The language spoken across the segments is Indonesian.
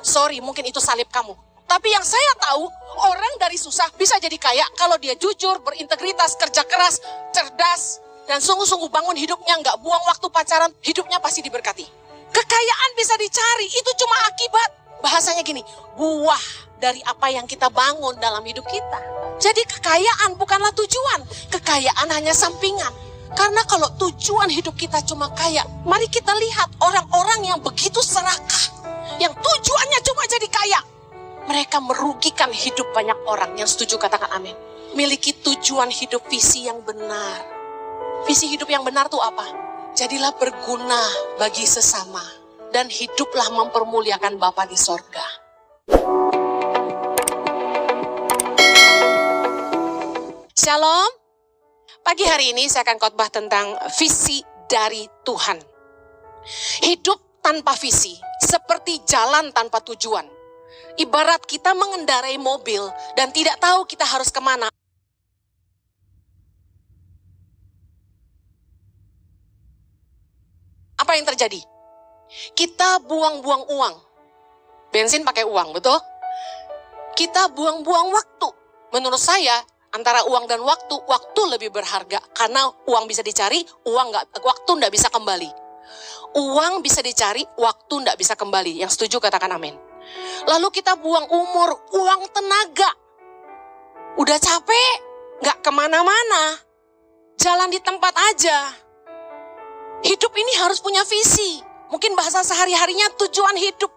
sorry mungkin itu salib kamu. Tapi yang saya tahu, orang dari susah bisa jadi kaya kalau dia jujur, berintegritas, kerja keras, cerdas, dan sungguh-sungguh bangun hidupnya, nggak buang waktu pacaran, hidupnya pasti diberkati. Kekayaan bisa dicari, itu cuma akibat. Bahasanya gini, buah dari apa yang kita bangun dalam hidup kita. Jadi kekayaan bukanlah tujuan, kekayaan hanya sampingan. Karena kalau tujuan hidup kita cuma kaya, mari kita lihat orang-orang yang begitu serakah, yang tujuannya cuma jadi kaya. Mereka merugikan hidup banyak orang. Yang setuju katakan amin. Miliki tujuan hidup, visi yang benar. Visi hidup yang benar itu apa? Jadilah berguna bagi sesama. Dan hiduplah mempermuliakan Bapa di sorga. Shalom. Pagi hari ini saya akan khotbah tentang visi dari Tuhan. Hidup tanpa visi seperti jalan tanpa tujuan. Ibarat kita mengendarai mobil dan tidak tahu kita harus kemana. Apa yang terjadi? Kita buang-buang uang. Bensin pakai uang, betul? Kita buang-buang waktu. Menurut saya, antara uang dan waktu lebih berharga. Karena uang bisa dicari, waktu nggak bisa kembali. Uang bisa dicari, waktu nggak bisa kembali. Yang setuju katakan amin. Lalu kita buang umur, uang, tenaga. Udah capek, nggak kemana-mana. Jalan di tempat aja. Hidup ini harus punya visi. Mungkin bahasa sehari-harinya tujuan hidup.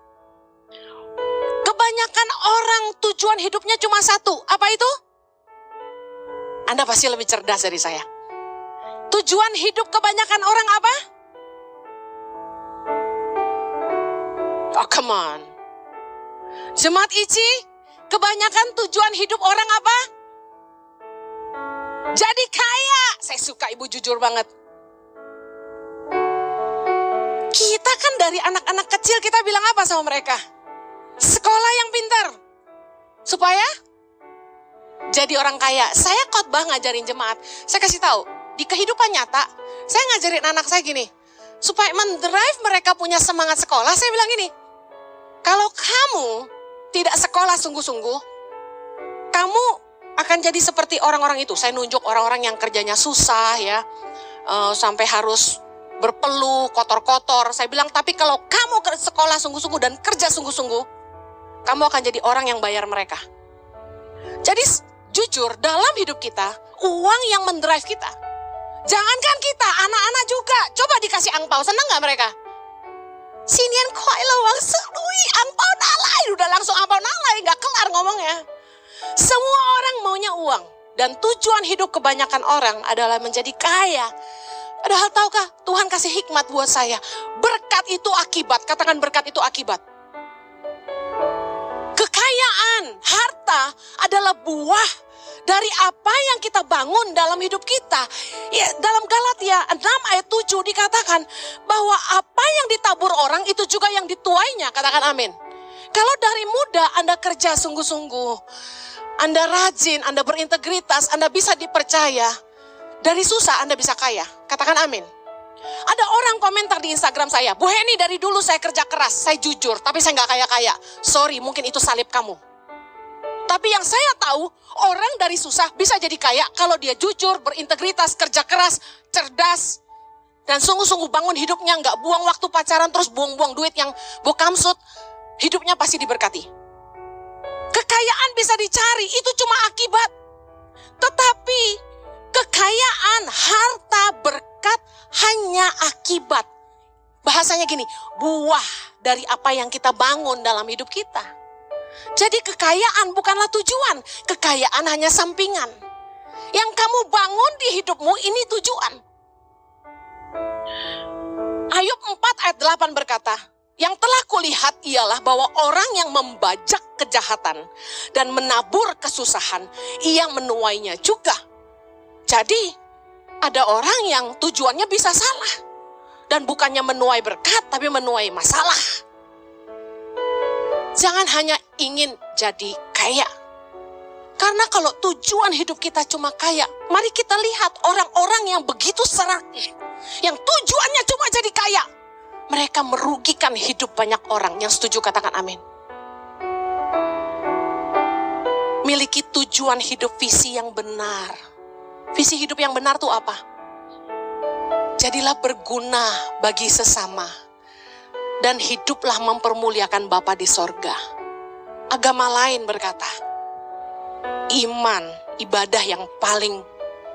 Kebanyakan orang tujuan hidupnya cuma satu. Apa itu? Anda pasti lebih cerdas dari saya. Tujuan hidup kebanyakan orang apa? Oh, come on. Jemaat ICI, kebanyakan tujuan hidup orang apa? Jadi kaya. Saya suka ibu jujur banget. Kita kan dari anak-anak kecil kita bilang apa sama mereka? Sekolah yang pintar. Supaya jadi orang kaya. Saya khotbah ngajarin jemaat. Saya kasih tahu, di kehidupan nyata, saya ngajarin anak saya gini. Supaya mendrive mereka punya semangat sekolah, saya bilang gini. Kalau kamu tidak sekolah sungguh-sungguh, kamu akan jadi seperti orang-orang itu. Saya nunjuk orang-orang yang kerjanya susah ya, sampai harus berpeluh, kotor-kotor. Saya bilang, tapi kalau kamu sekolah sungguh-sungguh dan kerja sungguh-sungguh, kamu akan jadi orang yang bayar mereka. Jadi jujur, dalam hidup kita, uang yang mendrive kita. Jangankan kita, anak-anak juga. Coba dikasih angpau, senang gak mereka? Sinian koi lawang selui, angpau nalai. Udah langsung angpau nalai, gak kelar ngomongnya. Semua orang maunya uang. Dan tujuan hidup kebanyakan orang adalah menjadi kaya. Padahal tahukah, Tuhan kasih hikmat buat saya. Berkat itu akibat, katakan berkat itu akibat. Kekayaan, harta adalah buah dari apa yang kita bangun dalam hidup kita. Ya, dalam Galatia 6 ayat 7 dikatakan bahwa apa yang ditabur orang itu juga yang dituainya. Katakan amin. Kalau dari muda Anda kerja sungguh-sungguh, Anda rajin, Anda berintegritas, Anda bisa dipercaya. Dari susah Anda bisa kaya. Katakan amin. Ada orang komentar di Instagram saya, Bu Heni dari dulu saya kerja keras, saya jujur, tapi saya nggak kaya-kaya. Sorry, mungkin itu salib kamu. Tapi yang saya tahu, orang dari susah bisa jadi kaya kalau dia jujur, berintegritas, kerja keras, cerdas, dan sungguh-sungguh bangun hidupnya, nggak buang waktu pacaran terus buang-buang duit yang bokamsut, hidupnya pasti diberkati. Kekayaan bisa dicari, itu cuma akibat. Tetapi kekayaan, harta, berkat hanya akibat. Bahasanya gini, buah dari apa yang kita bangun dalam hidup kita. Jadi kekayaan bukanlah tujuan, kekayaan hanya sampingan. Yang kamu bangun di hidupmu ini tujuan. Ayub 4 ayat 8 berkata, yang telah kulihat ialah bahwa orang yang membajak kejahatan dan menabur kesusahan, ia menuainya juga. Jadi ada orang yang tujuannya bisa salah. Dan bukannya menuai berkat, tapi menuai masalah. Jangan hanya ingin jadi kaya. Karena kalau tujuan hidup kita cuma kaya, mari kita lihat orang-orang yang begitu serakah, yang tujuannya cuma jadi kaya. Mereka merugikan hidup banyak orang. Yang setuju katakan amin. Miliki tujuan hidup, visi yang benar. Visi hidup yang benar tuh apa? Jadilah berguna bagi sesama. Dan hiduplah mempermuliakan Bapa di sorga. Agama lain berkata, iman, ibadah yang paling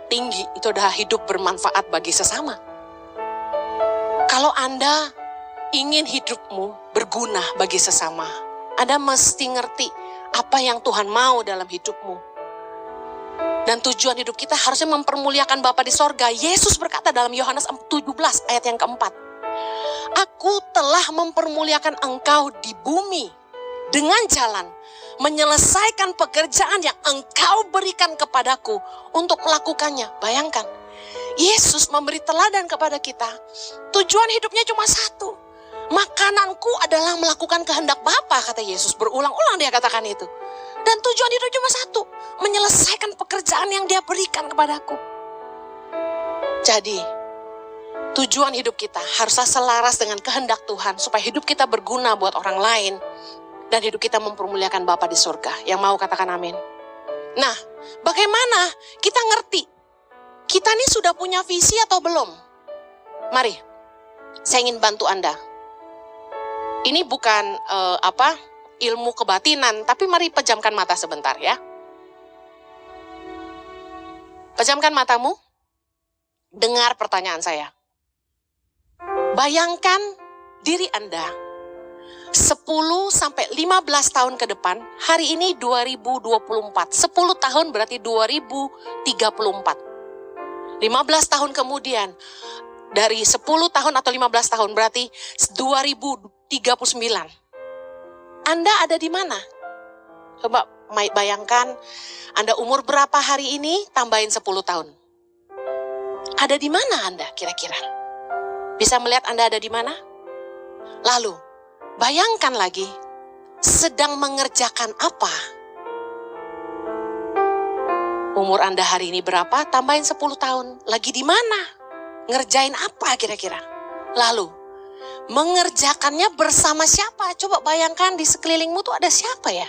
tinggi itu adalah hidup bermanfaat bagi sesama. Kalau Anda ingin hidupmu berguna bagi sesama, Anda mesti ngerti apa yang Tuhan mau dalam hidupmu. Dan tujuan hidup kita harusnya mempermuliakan Bapa di sorga. Yesus berkata dalam Yohanes 17 ayat yang keempat, Aku telah mempermuliakan engkau di bumi dengan jalan menyelesaikan pekerjaan yang engkau berikan kepadaku untuk melakukannya. Bayangkan, Yesus memberi teladan kepada kita. Tujuan hidupnya cuma satu. Makananku adalah melakukan kehendak Bapa, kata Yesus. Berulang-ulang dia katakan itu. Dan tujuan hidup cuma satu, menyelesaikan pekerjaan yang dia berikan kepadaku. Jadi, tujuan hidup kita haruslah selaras dengan kehendak Tuhan, supaya hidup kita berguna buat orang lain, dan hidup kita mempermuliakan Bapa di surga. Yang mau katakan amin. Nah, bagaimana kita ngerti? Kita ini sudah punya visi atau belum? Mari, saya ingin bantu Anda. Ini bukan ilmu kebatinan, tapi mari pejamkan mata sebentar ya. Pejamkan matamu, dengar pertanyaan saya. Bayangkan diri Anda 10 sampai 15 tahun ke depan, hari ini 2024, 10 tahun berarti 2034. 15 tahun kemudian, dari 10 tahun atau 15 tahun berarti 2039. Anda ada di mana? Coba bayangkan, Anda umur berapa hari ini, tambahin 10 tahun. Ada di mana Anda kira-kira? Bisa melihat Anda ada di mana? Lalu, bayangkan lagi, sedang mengerjakan apa? Umur Anda hari ini berapa? Tambahin 10 tahun. Lagi di mana? Ngerjain apa kira-kira? Lalu, mengerjakannya bersama siapa? Coba bayangkan di sekelilingmu tuh ada siapa ya?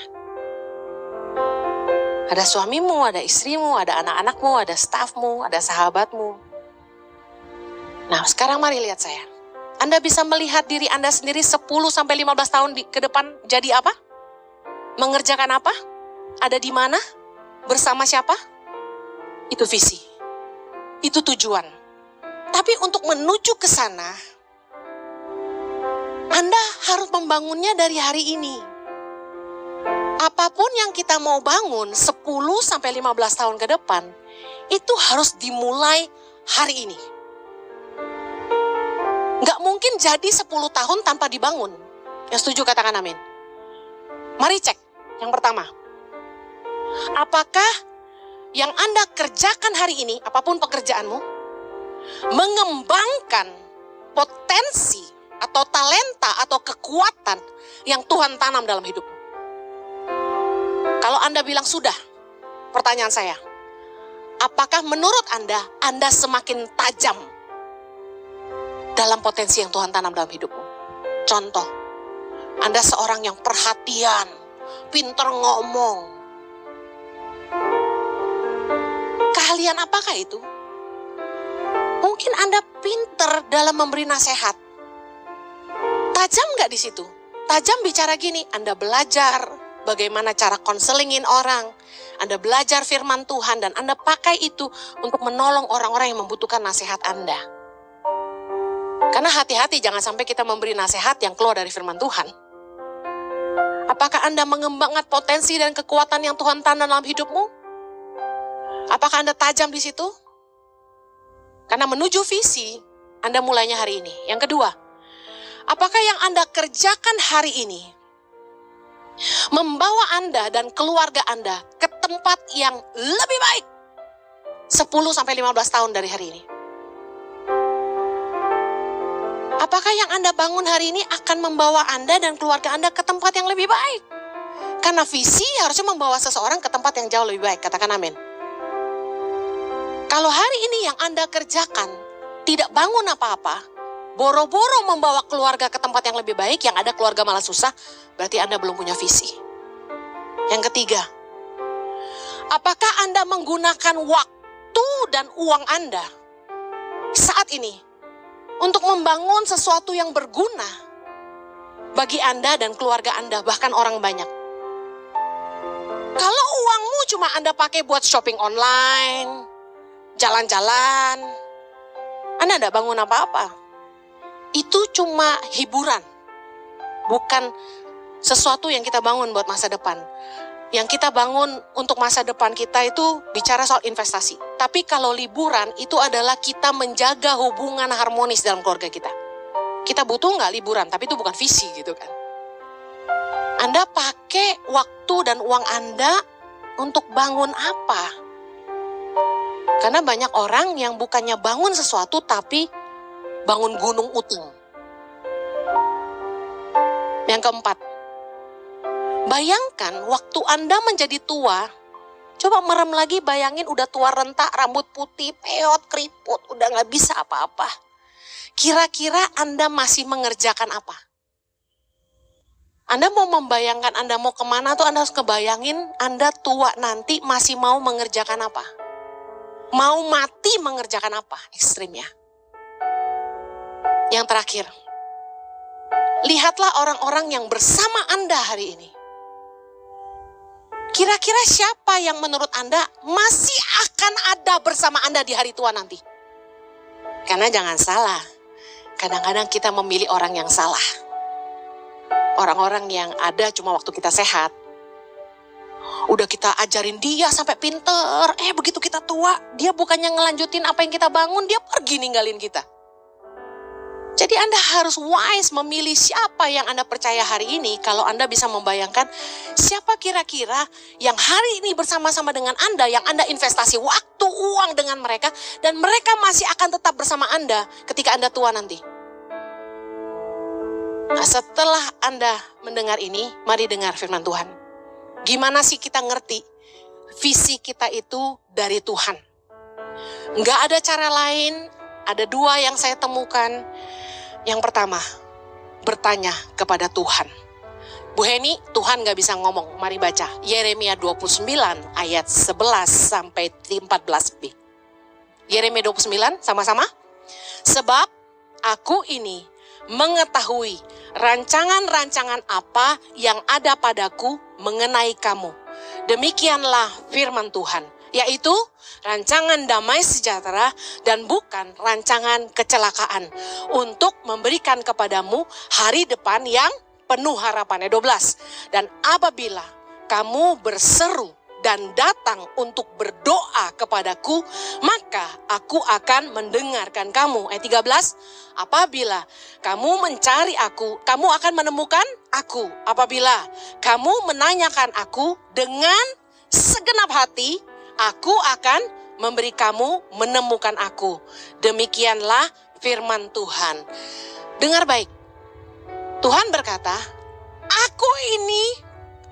Ada suamimu, ada istrimu, ada anak-anakmu, ada stafmu, ada sahabatmu. Nah, sekarang mari lihat saya. Anda bisa melihat diri Anda sendiri 10 sampai 15 tahun ke depan jadi apa? Mengerjakan apa? Ada di mana? Bersama siapa? Itu visi. Itu tujuan. Tapi untuk menuju ke sana, Anda harus membangunnya dari hari ini. Apapun yang kita mau bangun 10 sampai 15 tahun ke depan, itu harus dimulai hari ini. Nggak mungkin jadi 10 tahun tanpa dibangun. Yang setuju katakan amin. Mari cek. Yang pertama, apakah yang Anda kerjakan hari ini, apapun pekerjaanmu, mengembangkan potensi atau talenta atau kekuatan yang Tuhan tanam dalam hidupmu? Kalau Anda bilang sudah, pertanyaan saya, apakah menurut Anda semakin tajam dalam potensi yang Tuhan tanam dalam hidupmu? Contoh, Anda seorang yang perhatian, pintar ngomong. Keahlian apakah itu? Mungkin Anda pintar dalam memberi nasihat. Tajam nggak di situ? Tajam bicara gini, Anda belajar bagaimana cara konselingin orang. Anda belajar firman Tuhan dan Anda pakai itu untuk menolong orang-orang yang membutuhkan nasihat Anda. Karena hati-hati jangan sampai kita memberi nasihat yang keluar dari firman Tuhan. Apakah Anda mengembangkan potensi dan kekuatan yang Tuhan tanam dalam hidupmu? Apakah Anda tajam di situ? Karena menuju visi, Anda mulainya hari ini. Yang kedua, apakah yang Anda kerjakan hari ini membawa Anda dan keluarga Anda ke tempat yang lebih baik 10 sampai 15 tahun dari hari ini? Apakah yang Anda bangun hari ini akan membawa Anda dan keluarga Anda ke tempat yang lebih baik? Karena visi harusnya membawa seseorang ke tempat yang jauh lebih baik. Katakan amin. Kalau hari ini yang Anda kerjakan tidak bangun apa-apa, boro-boro membawa keluarga ke tempat yang lebih baik, yang ada keluarga malah susah, berarti Anda belum punya visi. Yang ketiga, apakah Anda menggunakan waktu dan uang Anda saat ini untuk membangun sesuatu yang berguna bagi Anda dan keluarga Anda, bahkan orang banyak? Kalau uangmu cuma Anda pakai buat shopping online, jalan-jalan, Anda tidak bangun apa-apa. Itu cuma hiburan, bukan sesuatu yang kita bangun buat masa depan. Yang kita bangun untuk masa depan kita itu bicara soal investasi. Tapi kalau liburan itu adalah kita menjaga hubungan harmonis dalam keluarga kita. Kita butuh nggak liburan, tapi itu bukan visi gitu kan. Anda pakai waktu dan uang Anda untuk bangun apa? Karena banyak orang yang bukannya bangun sesuatu tapi bangun gunung utang. Yang keempat, bayangkan waktu Anda menjadi tua, coba merem lagi, bayangin udah tua rentak, rambut putih, peot, keriput, udah gak bisa apa-apa. Kira-kira Anda masih mengerjakan apa? Anda mau membayangkan Anda mau kemana tuh Anda harus kebayangin Anda tua nanti masih mau mengerjakan apa? Mau mati mengerjakan apa? Ekstrimnya. Yang terakhir, lihatlah orang-orang yang bersama Anda hari ini. Kira-kira siapa yang menurut Anda masih akan ada bersama Anda di hari tua nanti? Karena jangan salah, kadang-kadang kita memilih orang yang salah. Orang-orang yang ada cuma waktu kita sehat. Udah kita ajarin dia sampai pinter. Begitu kita tua, dia bukannya ngelanjutin apa yang kita bangun, dia pergi ninggalin kita. Jadi Anda harus wise memilih siapa yang Anda percaya hari ini. Kalau Anda bisa membayangkan siapa kira-kira yang hari ini bersama-sama dengan Anda, yang Anda investasi waktu, uang dengan mereka, dan mereka masih akan tetap bersama Anda ketika Anda tua nanti. Nah, setelah Anda mendengar ini, mari dengar firman Tuhan. Gimana sih kita ngerti visi kita itu dari Tuhan? Nggak ada cara lain, ada dua yang saya temukan. Yang pertama, bertanya kepada Tuhan. Bu Heni, Tuhan gak bisa ngomong. Mari baca Yeremia 29 ayat 11 sampai 14b. Yeremia 29 sama-sama. Sebab aku ini mengetahui rancangan-rancangan apa yang ada padaku mengenai kamu. Demikianlah firman Tuhan, yaitu rancangan damai sejahtera dan bukan rancangan kecelakaan, untuk memberikan kepadamu hari depan yang penuh harapan. 12. Dan apabila kamu berseru dan datang untuk berdoa kepadaku, maka aku akan mendengarkan kamu. Ayat 13. Apabila kamu mencari aku, kamu akan menemukan aku. Apabila kamu menanyakan aku dengan segenap hati, aku akan memberi kamu menemukan aku. Demikianlah firman Tuhan. Dengar baik. Tuhan berkata, aku ini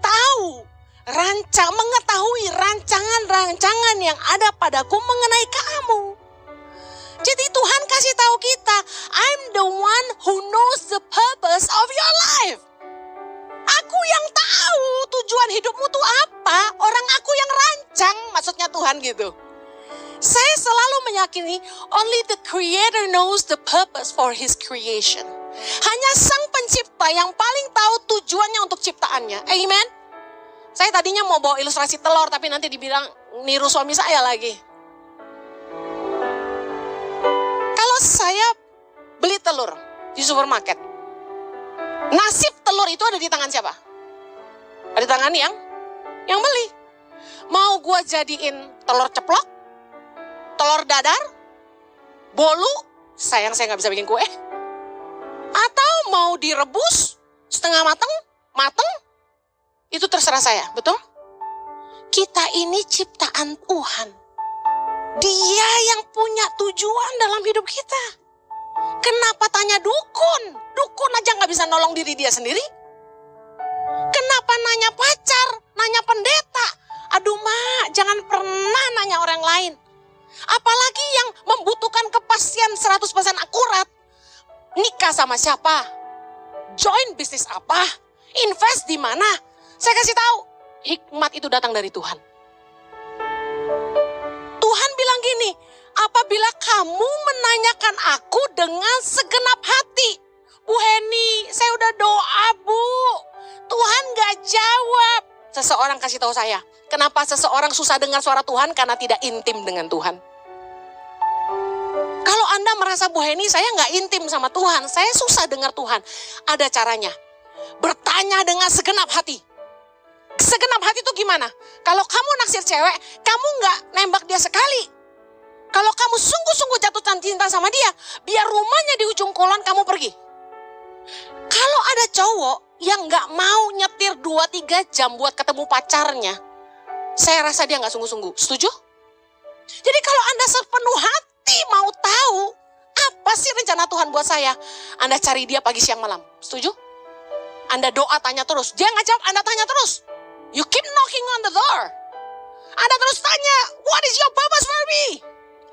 tahu, mengetahui rancangan-rancangan yang ada padaku mengenai kamu. Jadi Tuhan kasih tahu kita, I'm the one who knows the purpose of your life. Aku yang tahu tujuan hidupmu tuh apa. Orang aku yang rancang, maksudnya Tuhan gitu. Saya selalu meyakini only the creator knows the purpose for his creation. Hanya sang pencipta yang paling tahu tujuannya untuk ciptaannya. Amen. Saya tadinya mau bawa ilustrasi telur, tapi nanti dibilang niru suami saya lagi. Kalau saya beli telur di supermarket, nasib telur itu ada di tangan siapa? Ada di tangan yang beli. Mau gua jadiin telur ceplok, telur dadar, bolu, sayang saya nggak bisa bikin kue. Atau mau direbus setengah mateng, itu terserah saya, betul? Kita ini ciptaan Tuhan. Dia yang punya tujuan dalam hidup kita. Kenapa tanya dukun? Dukun aja nggak bisa nolong diri dia sendiri. Kenapa nanya pacar, nanya pendeta? Aduh mak, jangan pernah nanya orang lain. Apalagi yang membutuhkan kepastian 100% akurat. Nikah sama siapa? Join bisnis apa? Invest di mana? Saya kasih tahu, hikmat itu datang dari Tuhan. Tuhan bilang gini, apabila kamu menanyakan aku dengan segenap hati. Bu Heni, saya udah doa Bu, Tuhan gak jawab. Seseorang kasih tahu saya, kenapa seseorang susah dengar suara Tuhan? Karena tidak intim dengan Tuhan. Kalau Anda merasa Bu Heni, saya gak intim sama Tuhan, saya susah dengar Tuhan. Ada caranya, bertanya dengan segenap hati. Segenap hati itu gimana? Kalau kamu naksir cewek, kamu gak nembak dia sekali. Kalau kamu sungguh-sungguh jatuh cinta sama dia, biar rumahnya di ujung kulon kamu pergi. Kalau ada cowok yang gak mau nyetir 2-3 jam buat ketemu pacarnya, saya rasa dia gak sungguh-sungguh. Setuju? Jadi kalau Anda sepenuh hati mau tahu apa sih rencana Tuhan buat saya, Anda cari dia pagi siang malam. Setuju? Anda doa tanya terus. Dia gak jawab, Anda tanya terus. You keep knocking on the door. Anda terus tanya, what is your purpose for me?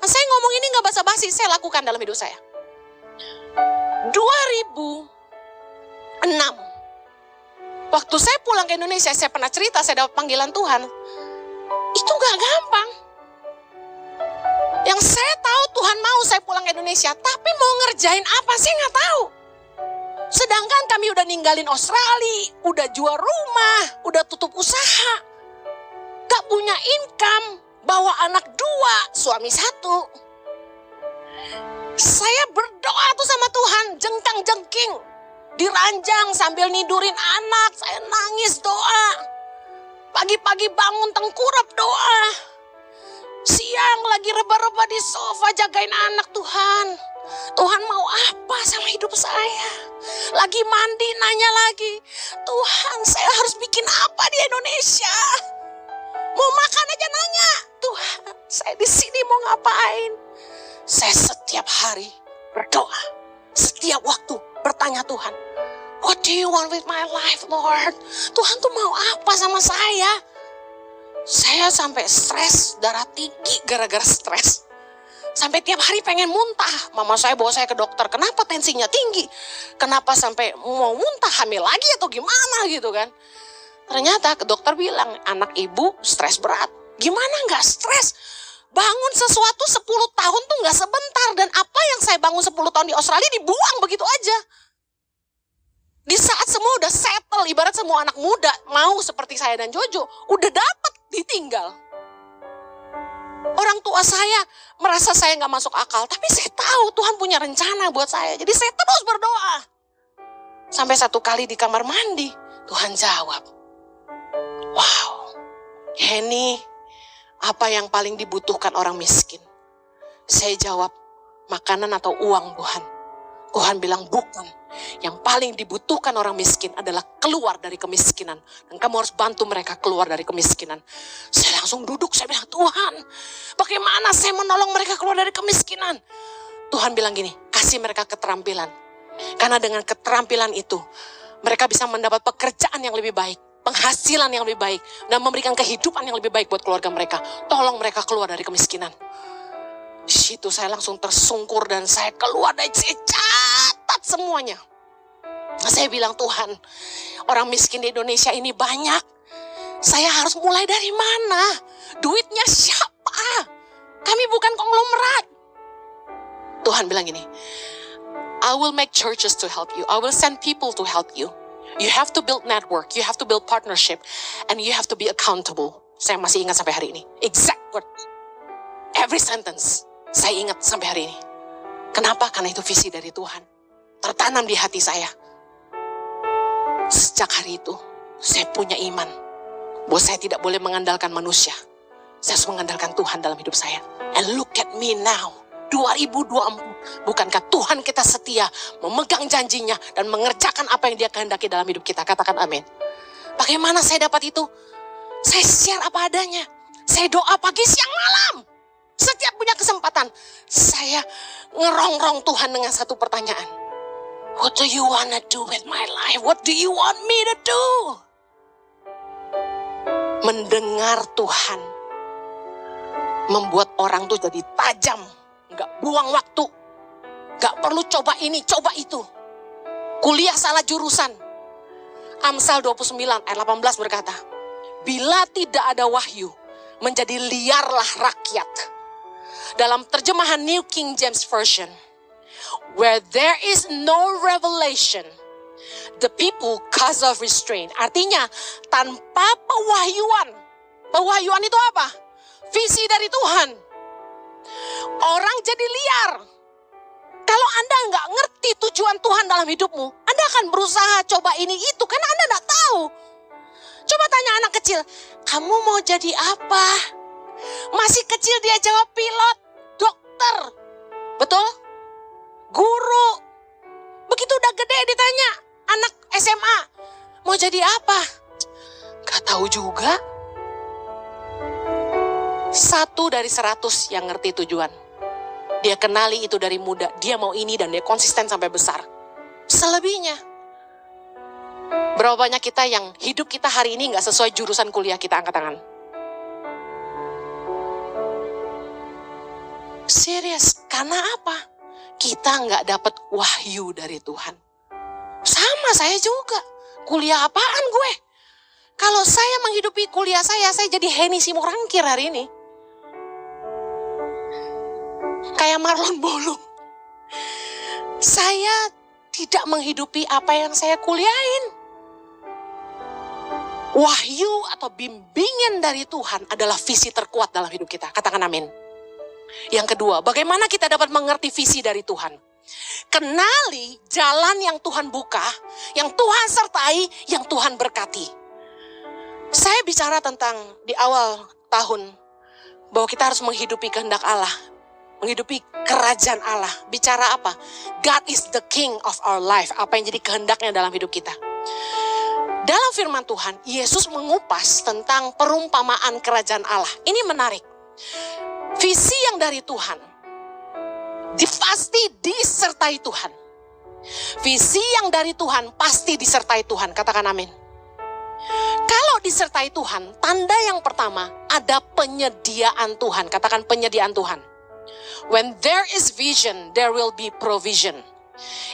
Nah, saya ngomong ini gak basa-basi, saya lakukan dalam hidup saya. 2006, waktu saya pulang ke Indonesia, saya pernah cerita saya dapat panggilan Tuhan. Itu gak gampang. Yang saya tahu Tuhan mau saya pulang ke Indonesia, tapi mau ngerjain apa saya gak tahu. Sedangkan kami udah ninggalin Australia, udah jual rumah, udah tutup usaha. Gak punya income, bawa anak 2, suami 1. Saya berdoa tuh sama Tuhan, jengkang-jengking. Diranjang sambil nidurin anak, saya nangis doa. Pagi-pagi bangun tengkurap doa. Siang lagi reba-reba di sofa jagain anak Tuhan. Tuhan mau apa sama hidup saya? Lagi mandi nanya lagi, Tuhan saya harus bikin apa di Indonesia? Mau makan aja nanya, Tuhan saya di sini mau ngapain? Saya setiap hari berdoa, setiap waktu bertanya Tuhan, what do you want with my life Lord? Tuhan tuh mau apa sama saya? Saya sampai stres, darah tinggi gara-gara stres. Sampai tiap hari pengen muntah. Mama saya bawa saya ke dokter. Kenapa tensinya tinggi? Kenapa sampai mau muntah, hamil lagi atau gimana gitu kan? Ternyata ke dokter bilang, anak ibu stres berat. Gimana gak stres? Bangun sesuatu 10 tahun tuh gak sebentar. Dan apa yang saya bangun 10 tahun di Australia dibuang begitu aja. Di saat semua udah settle, ibarat semua anak muda mau seperti saya dan Jojo, udah dapet, ditinggal. Orang tua saya merasa saya gak masuk akal, tapi saya tahu Tuhan punya rencana buat saya. Jadi saya terus berdoa. Sampai satu kali di kamar mandi, Tuhan jawab. Wow, Heni, apa yang paling dibutuhkan orang miskin? Saya jawab, makanan atau uang Tuhan. Tuhan bilang bukan. Yang paling dibutuhkan orang miskin adalah keluar dari kemiskinan. Dan kamu harus bantu mereka keluar dari kemiskinan. Saya langsung duduk, saya bilang, Tuhan, bagaimana saya menolong mereka keluar dari kemiskinan? Tuhan bilang gini, kasih mereka keterampilan. Karena dengan keterampilan itu, mereka bisa mendapat pekerjaan yang lebih baik, penghasilan yang lebih baik, dan memberikan kehidupan yang lebih baik buat keluarga mereka. Tolong mereka keluar dari kemiskinan. Di situ saya langsung tersungkur dan saya keluar dari, saya catat semuanya. Saya bilang, Tuhan, orang miskin di Indonesia ini banyak. Saya harus mulai dari mana? Duitnya siapa? Kami bukan konglomerat. Tuhan bilang gini, I will make churches to help you. I will send people to help you. You have to build network, you have to build partnership, and you have to be accountable. Saya masih ingat sampai hari ini. Exact word. Every sentence. Saya ingat sampai hari ini. Kenapa? Karena itu visi dari Tuhan. Tertanam di hati saya. Sejak hari itu, saya punya iman. Bahwa saya tidak boleh mengandalkan manusia. Saya harus mengandalkan Tuhan dalam hidup saya. And look at me now. 2024. Bukankah Tuhan kita setia, memegang janjinya, dan mengerjakan apa yang dia kehendaki dalam hidup kita. Katakan amin. Bagaimana saya dapat itu? Saya share apa adanya. Saya doa pagi, siang, malam. Setiap punya kesempatan, saya ngerongrong Tuhan dengan satu pertanyaan. What do you wanna do with my life? What do you want me to do? Mendengar Tuhan membuat orang tuh jadi tajam. Gak buang waktu. Gak perlu coba ini, coba itu. Kuliah salah jurusan. Amsal 29 ayat 18 berkata, bila tidak ada wahyu, menjadi liarlah rakyat. Dalam terjemahan New King James Version, where there is no revelation, the people cause of restraint. Artinya, tanpa pewahyuan. Pewahyuan itu apa? Visi dari Tuhan. Orang jadi liar. Kalau Anda nggak ngerti tujuan Tuhan dalam hidupmu, Anda akan berusaha coba ini itu, karena Anda nggak tahu. Coba tanya anak kecil, kamu mau jadi apa? Masih kecil dia jawab pilot, dokter. Betul? Guru. Begitu udah gede ditanya, anak SMA, mau jadi apa? Gak tahu juga. 1 dari 100 yang ngerti tujuan. Dia kenali itu dari muda, dia mau ini dan dia konsisten sampai besar. Selebihnya, berapa banyak kita yang hidup kita hari ini gak sesuai jurusan kuliah kita? Angkat tangan. Serius, karena apa? Kita gak dapat wahyu dari Tuhan. Sama saya juga. Kuliah apaan gue? Kalau saya menghidupi kuliah saya jadi Henny Simorangkir hari ini. Kayak Marlon Bolong. Saya tidak menghidupi apa yang saya kuliahin. Wahyu atau bimbingan dari Tuhan adalah visi terkuat dalam hidup kita. Katakan amin. Yang kedua, bagaimana kita dapat mengerti visi dari Tuhan? Kenali jalan yang Tuhan buka, yang Tuhan sertai, yang Tuhan berkati. Saya bicara tentang di awal tahun, bahwa kita harus menghidupi kehendak Allah. Menghidupi kerajaan Allah. Bicara apa? God is the king of our life. Apa yang jadi kehendaknya dalam hidup kita. Dalam firman Tuhan, Yesus mengupas tentang perumpamaan kerajaan Allah. Ini menarik. Visi yang dari Tuhan, pasti disertai Tuhan. Visi yang dari Tuhan pasti disertai Tuhan. Katakan amin. Kalau disertai Tuhan, tanda yang pertama ada penyediaan Tuhan. Katakan penyediaan Tuhan. When there is vision, there will be provision.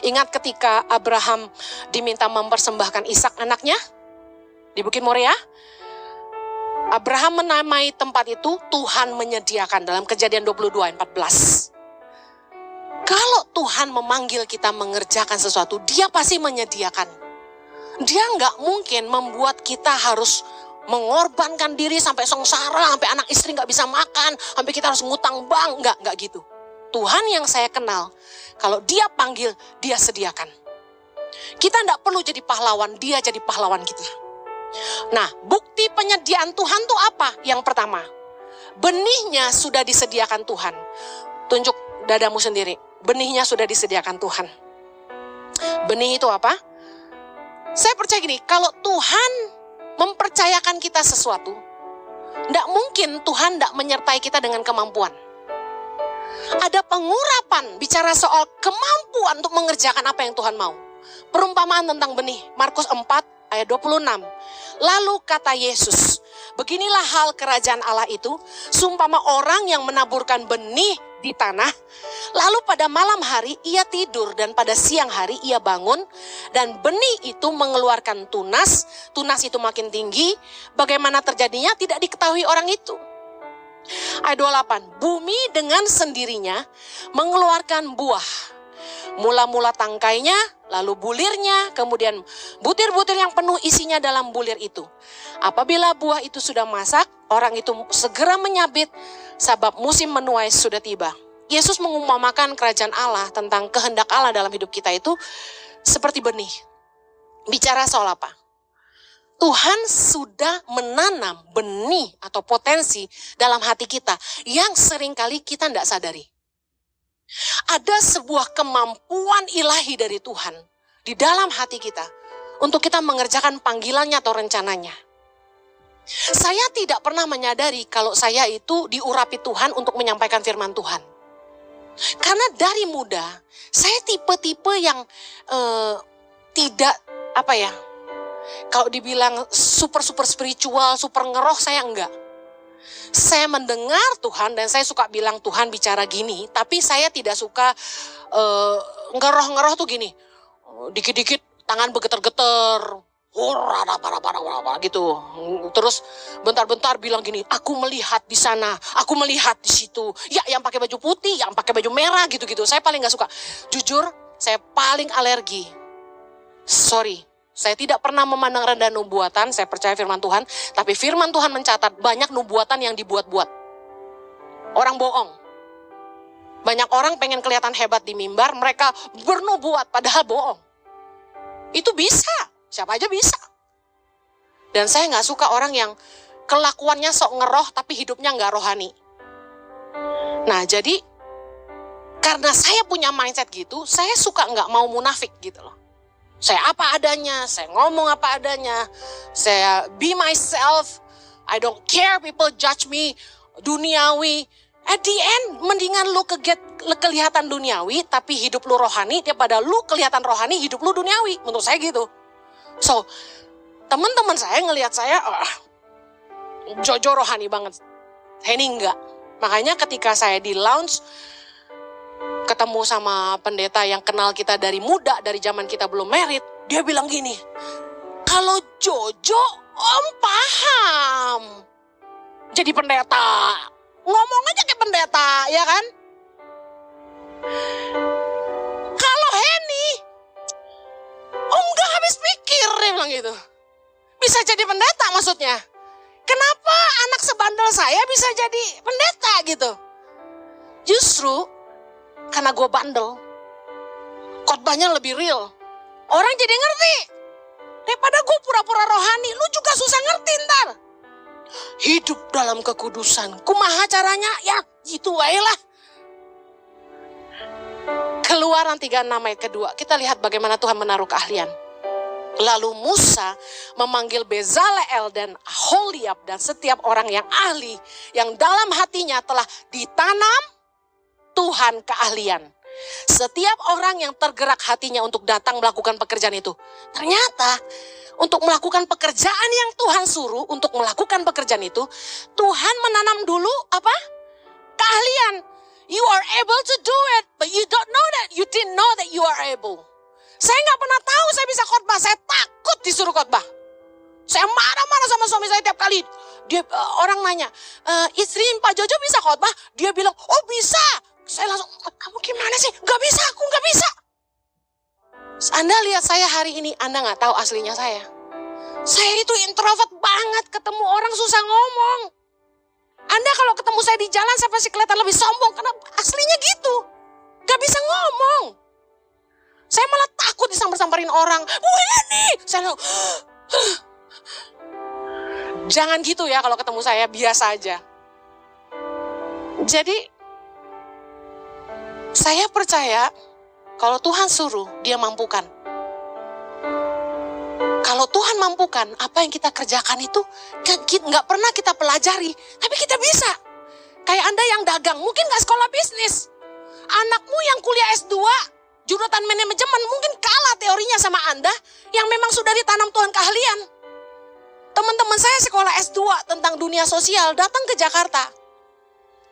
Ingat ketika Abraham diminta mempersembahkan Ishak anaknya di Bukit Moria? Abraham menamai tempat itu Tuhan menyediakan dalam Kejadian 22:14. Kalau Tuhan memanggil kita mengerjakan sesuatu, dia pasti menyediakan. Dia nggak mungkin membuat kita harus mengorbankan diri sampai sengsara, sampai anak istri nggak bisa makan, sampai kita harus ngutang bank, nggak gitu. Tuhan yang saya kenal, kalau dia panggil, dia sediakan. Kita nggak perlu jadi pahlawan, dia jadi pahlawan kita. Nah, bukti penyediaan Tuhan tuh apa? Yang pertama, benihnya sudah disediakan Tuhan. Tunjuk dadamu sendiri, benihnya sudah disediakan Tuhan. Benih itu apa? Saya percaya gini, kalau Tuhan mempercayakan kita sesuatu, tidak mungkin Tuhan tidak menyertai kita dengan kemampuan. Ada pengurapan bicara soal kemampuan untuk mengerjakan apa yang Tuhan mau. Perumpamaan tentang benih, Markus 4:26. Lalu kata Yesus, beginilah hal kerajaan Allah itu, seumpama orang yang menaburkan benih di tanah, lalu pada malam hari ia tidur dan pada siang hari ia bangun dan benih itu mengeluarkan tunas, tunas itu makin tinggi, bagaimana terjadinya tidak diketahui orang itu. Ayat 28, bumi dengan sendirinya mengeluarkan buah, mula-mula tangkainya, lalu bulirnya, kemudian butir-butir yang penuh isinya dalam bulir itu. Apabila buah itu sudah masak, orang itu segera menyabit, sebab musim menuai sudah tiba. Yesus mengumpamakan kerajaan Allah tentang kehendak Allah dalam hidup kita itu seperti benih. Bicara soal apa? Tuhan sudah menanam benih atau potensi dalam hati kita yang seringkali kita tidak sadari. Ada sebuah kemampuan ilahi dari Tuhan di dalam hati kita untuk kita mengerjakan panggilannya atau rencananya. Saya tidak pernah menyadari kalau saya itu diurapi Tuhan untuk menyampaikan firman Tuhan. Karena dari muda, saya tipe-tipe yang tidak, kalau dibilang super spiritual, super ngeroh, saya enggak. Saya mendengar Tuhan dan saya suka bilang Tuhan bicara gini, tapi saya tidak suka ngeroh-ngeroh tuh gini. Dikit-dikit tangan bergetar-getar, gitu. Terus bentar-bentar bilang gini, aku melihat di sana, aku melihat di situ. Ya, yang pakai baju putih, yang pakai baju merah gitu-gitu. Saya paling gak suka. Jujur, saya paling alergi. Sorry, saya tidak pernah memandang rendah nubuatan, saya percaya firman Tuhan. Tapi firman Tuhan mencatat banyak nubuatan yang dibuat-buat. Orang bohong. Banyak orang pengen kelihatan hebat di mimbar, mereka bernubuat padahal bohong. Itu bisa, siapa aja bisa. Dan saya gak suka orang yang kelakuannya sok ngeroh tapi hidupnya gak rohani. Nah jadi, karena saya punya mindset gitu, saya suka gak mau munafik gitu loh. Saya apa adanya, saya ngomong apa adanya, saya be myself, I don't care people judge me, duniawi. At the end, mendingan lu kelihatan duniawi, tapi hidup lu rohani, daripada lu kelihatan rohani, hidup lu duniawi. Menurut saya gitu. So, teman-teman saya ngelihat saya, Jojo rohani banget. Ini enggak. Makanya ketika saya di lounge, ketemu sama pendeta yang kenal kita dari muda, dari zaman kita belum married, dia bilang gini, kalau Jojo, om paham. Jadi pendeta. Ngomong aja kayak pendeta, ya kan? Kalau Henny, om gak habis pikir, dia bilang gitu. Bisa jadi pendeta maksudnya. Kenapa anak sebandel saya bisa jadi pendeta gitu? Justru, karena gue bandel, khotbahnya lebih real. Orang jadi ngerti. Daripada gue pura-pura rohani, lu juga susah ngerti ntar. Hidup dalam kekudusan. Kumaha caranya? Ya gitu lah. Keluaran 36 ayat kedua. Kita lihat bagaimana Tuhan menaruh keahlian. Lalu Musa memanggil Bezaleel dan Aholiab dan setiap orang yang ahli. Yang dalam hatinya telah ditanam Tuhan keahlian. Setiap orang yang tergerak hatinya untuk datang melakukan pekerjaan itu. Ternyata untuk melakukan pekerjaan yang Tuhan suruh, untuk melakukan pekerjaan itu, Tuhan menanam dulu apa? Keahlian. You are able to do it, but you don't know that. You didn't know that you are able. Saya nggak pernah tahu saya bisa khotbah. Saya takut disuruh khotbah. Saya marah-marah sama suami saya tiap kali. Orang nanya, istri Pak Jojo bisa khotbah? Dia bilang, oh bisa. Saya langsung, kamu gimana sih? Gak bisa, aku gak bisa. Anda lihat saya hari ini, Anda gak tahu aslinya saya. Saya itu introvert banget, ketemu orang susah ngomong. Anda kalau ketemu saya di jalan, saya pasti kelihatan lebih sombong, karena aslinya gitu. Gak bisa ngomong. Saya malah takut disamper-samperin orang. Ini! Saya langsung, jangan gitu ya kalau ketemu saya, biasa aja. Jadi, saya percaya kalau Tuhan suruh, dia mampukan. Kalau Tuhan mampukan, apa yang kita kerjakan itu nggak pernah kita pelajari, tapi kita bisa. Kayak Anda yang dagang, mungkin nggak sekolah bisnis. Anakmu yang kuliah S2, jurusan manajemen, mungkin kalah teorinya sama Anda yang memang sudah ditanam Tuhan keahlian. Teman-teman saya sekolah S2 tentang dunia sosial, datang ke Jakarta.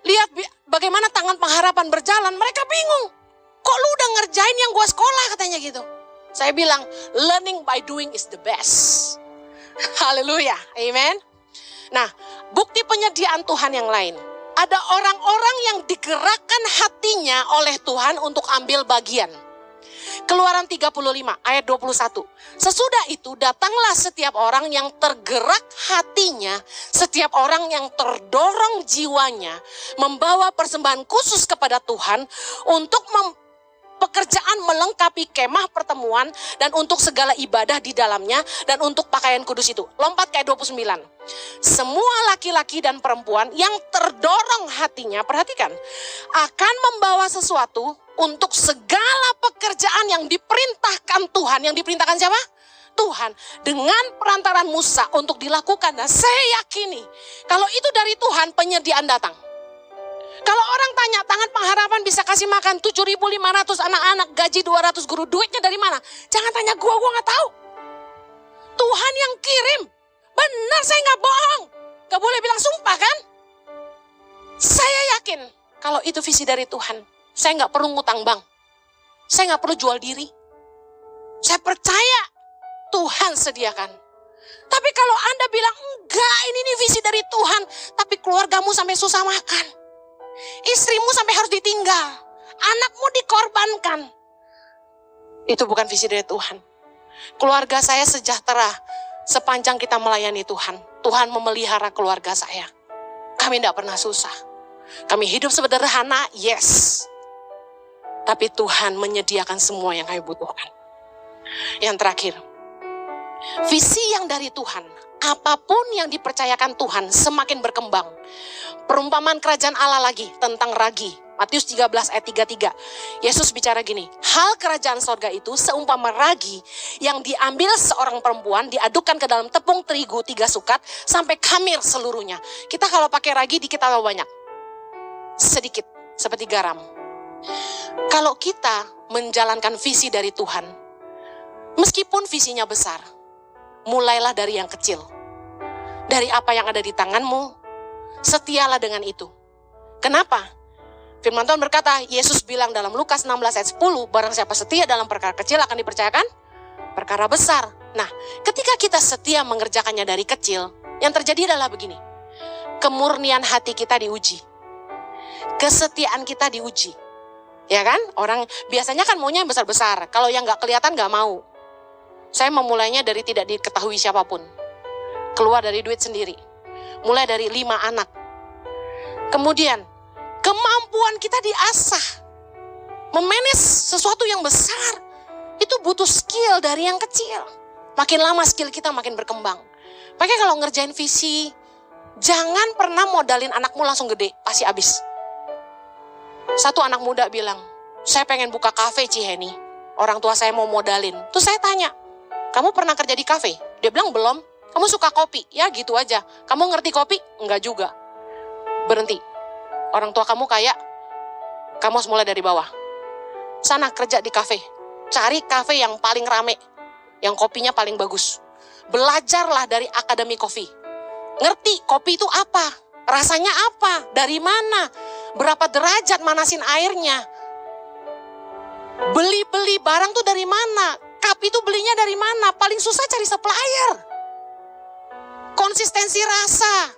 Lihat bagaimana tangan pengharapan berjalan, mereka bingung. Kok lu udah ngerjain yang gua sekolah katanya gitu. Saya bilang, learning by doing is the best. Haleluya, amen. Nah, bukti penyediaan Tuhan yang lain. Ada orang-orang yang digerakkan hatinya oleh Tuhan untuk ambil bagian. Keluaran 35 ayat 21. Sesudah itu datanglah setiap orang yang tergerak hatinya, setiap orang yang terdorong jiwanya, membawa persembahan khusus kepada Tuhan untuk pekerjaan melengkapi kemah pertemuan dan untuk segala ibadah di dalamnya dan untuk pakaian kudus itu. Lompat ke ayat 29. Semua laki-laki dan perempuan yang terdorong hatinya, perhatikan, akan membawa sesuatu untuk segala pekerjaan yang diperintahkan Tuhan. Yang diperintahkan siapa? Tuhan. Dengan perantaran Musa untuk dilakukan. Dan saya yakini kalau itu dari Tuhan, penyediaan datang. Kalau orang tanya, tangan pengharapan bisa kasih makan 7.500 anak-anak, gaji 200 guru, duitnya dari mana? Jangan tanya gua gak tahu. Tuhan yang kirim. Benar, saya gak bohong. Gak boleh bilang sumpah kan? Saya yakin kalau itu visi dari Tuhan. Saya gak perlu ngutang bank. Saya gak perlu jual diri. Saya percaya Tuhan sediakan. Tapi kalau Anda bilang, enggak, ini nih visi dari Tuhan, tapi keluargamu sampai susah makan, istrimu sampai harus ditinggal, anakmu dikorbankan, itu bukan visi dari Tuhan. Keluarga saya sejahtera sepanjang kita melayani Tuhan. Tuhan memelihara keluarga saya. Kami tidak pernah susah. Kami hidup sederhana, yes. Tapi Tuhan menyediakan semua yang kami butuhkan. Yang terakhir, visi yang dari Tuhan, apapun yang dipercayakan Tuhan semakin berkembang. Perumpamaan kerajaan Allah lagi tentang ragi. Matius 13 ayat 33. Yesus bicara gini, hal kerajaan sorga itu seumpama ragi yang diambil seorang perempuan, diadukkan ke dalam tepung terigu 3 sukat sampai khamir seluruhnya. Kita kalau pakai ragi dikit atau banyak? Sedikit, seperti garam. Kalau kita menjalankan visi dari Tuhan, meskipun visinya besar, mulailah dari yang kecil. Dari apa yang ada di tanganmu, setialah dengan itu. Kenapa? Firman Tuhan berkata, Yesus bilang dalam Lukas 16 ayat 10, barang siapa setia dalam perkara kecil akan dipercayakan perkara besar. Nah, ketika kita setia mengerjakannya dari kecil, yang terjadi adalah begini. Kemurnian hati kita diuji. Kesetiaan kita diuji. Ya kan? Orang biasanya kan maunya yang besar-besar. Kalau yang gak kelihatan gak mau. Saya memulainya dari tidak diketahui siapapun. Keluar dari duit sendiri. Mulai dari 5 anak. Kemudian, kemampuan kita diasah. Memanage sesuatu yang besar, itu butuh skill dari yang kecil. Makin lama skill kita makin berkembang. Makanya kalau ngerjain visi, jangan pernah modalin anakmu langsung gede, pasti habis. Satu anak muda bilang, saya pengen buka kafe Ciheni. Orang tua saya mau modalin. Terus saya tanya, kamu pernah kerja di kafe? Dia bilang belum. Kamu suka kopi? Ya gitu aja. Kamu ngerti kopi? Enggak juga. Berhenti. Orang tua kamu kaya, kamu harus mulai dari bawah. Sana kerja di kafe. Cari kafe yang paling rame. Yang kopinya paling bagus. Belajarlah dari akademi kopi. Ngerti kopi itu apa? Rasanya apa? Dari mana? Berapa derajat manasin airnya? Beli barang tuh dari mana? Cup itu belinya dari mana? Paling susah cari supplier. Konsistensi rasa.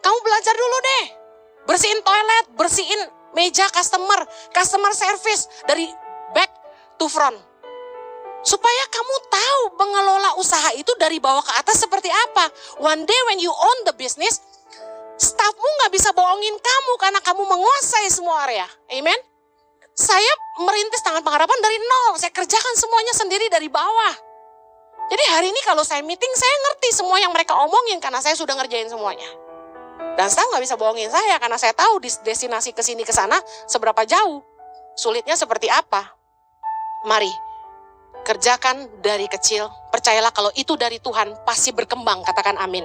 Kamu belajar dulu deh. Bersihin toilet, bersihin meja customer service dari back to front. Supaya kamu tahu mengelola usaha itu dari bawah ke atas seperti apa. One day when you own the business, staffmu gak bisa bohongin kamu karena kamu menguasai semua area. Amen? Saya merintis Tangan Pengharapan dari nol. Saya kerjakan semuanya sendiri dari bawah. Jadi hari ini kalau saya meeting, saya ngerti semua yang mereka omongin karena saya sudah ngerjain semuanya. Dan staff gak bisa bohongin saya karena saya tahu destinasi kesini kesana seberapa jauh. Sulitnya seperti apa. Mari, kerjakan dari kecil. Percayalah kalau itu dari Tuhan pasti berkembang, katakan amin.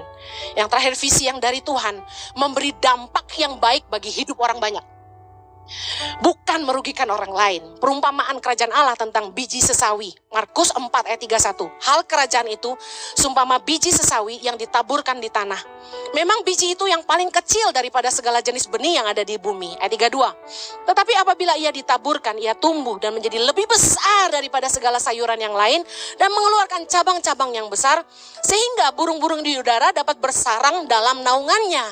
Yang terakhir, visi yang dari Tuhan memberi dampak yang baik bagi hidup orang banyak. Bukan merugikan orang lain. Perumpamaan kerajaan Allah tentang biji sesawi. Markus 4 ayat 31. Hal kerajaan itu seumpama biji sesawi yang ditaburkan di tanah. Memang biji itu yang paling kecil daripada segala jenis benih yang ada di bumi. Ayat 32. Tetapi apabila ia ditaburkan, ia tumbuh dan menjadi lebih besar daripada segala sayuran yang lain dan mengeluarkan cabang-cabang yang besar sehingga burung-burung di udara dapat bersarang dalam naungannya.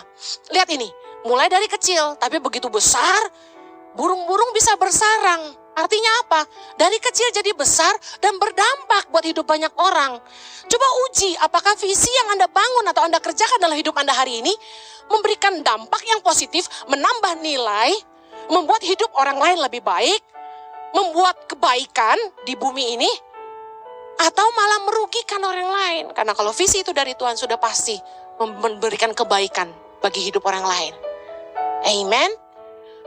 Lihat ini, mulai dari kecil tapi begitu besar. Burung-burung bisa bersarang. Artinya apa? Dari kecil jadi besar dan berdampak buat hidup banyak orang. Coba uji apakah visi yang Anda bangun atau Anda kerjakan dalam hidup Anda hari ini memberikan dampak yang positif, menambah nilai, membuat hidup orang lain lebih baik, membuat kebaikan di bumi ini, atau malah merugikan orang lain. Karena kalau visi itu dari Tuhan sudah pasti memberikan kebaikan bagi hidup orang lain. Amen.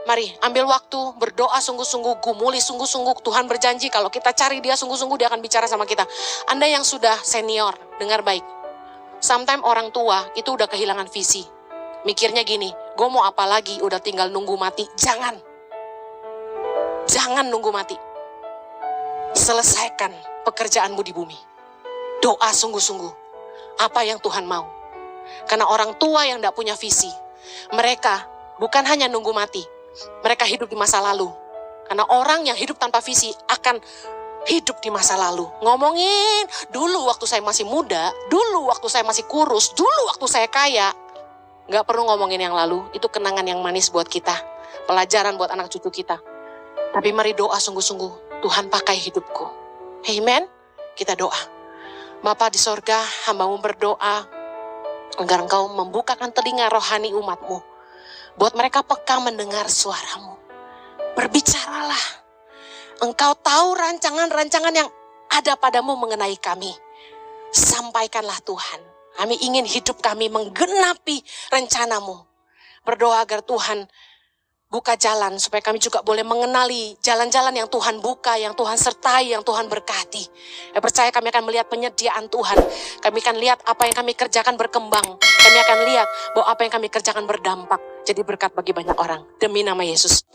Mari ambil waktu, berdoa sungguh-sungguh, gumuli sungguh-sungguh. Tuhan berjanji kalau kita cari dia sungguh-sungguh, dia akan bicara sama kita. Anda yang sudah senior, dengar baik. Sometimes orang tua itu udah kehilangan visi. Mikirnya gini, gue mau apa lagi, udah tinggal nunggu mati. Jangan. Jangan nunggu mati. Selesaikan pekerjaanmu di bumi. Doa sungguh-sungguh. Apa yang Tuhan mau. Karena orang tua yang tidak punya visi, mereka bukan hanya nunggu mati. Mereka hidup di masa lalu. Karena orang yang hidup tanpa visi akan hidup di masa lalu. Ngomongin dulu waktu saya masih muda, dulu waktu saya masih kurus, dulu waktu saya kaya. Gak perlu ngomongin yang lalu, itu kenangan yang manis buat kita. Pelajaran buat anak cucu kita. Tapi mari doa sungguh-sungguh, Tuhan pakai hidupku. Amen. Kita doa. Bapa di sorga, hamba-Mu berdoa agar Engkau membukakan telinga rohani umat-Mu. Buat mereka peka mendengar suara-Mu. Berbicaralah. Engkau tahu rancangan-rancangan yang ada padamu mengenai kami. Sampaikanlah Tuhan. Kami ingin hidup kami menggenapi rencana-Mu. Berdoa agar Tuhan buka jalan supaya kami juga boleh mengenali jalan-jalan yang Tuhan buka, yang Tuhan sertai, yang Tuhan berkati. Saya percaya kami akan melihat penyediaan Tuhan. Kami akan lihat apa yang kami kerjakan berkembang. Kami akan lihat bahwa apa yang kami kerjakan berdampak. Jadi berkat bagi banyak orang. Demi nama Yesus.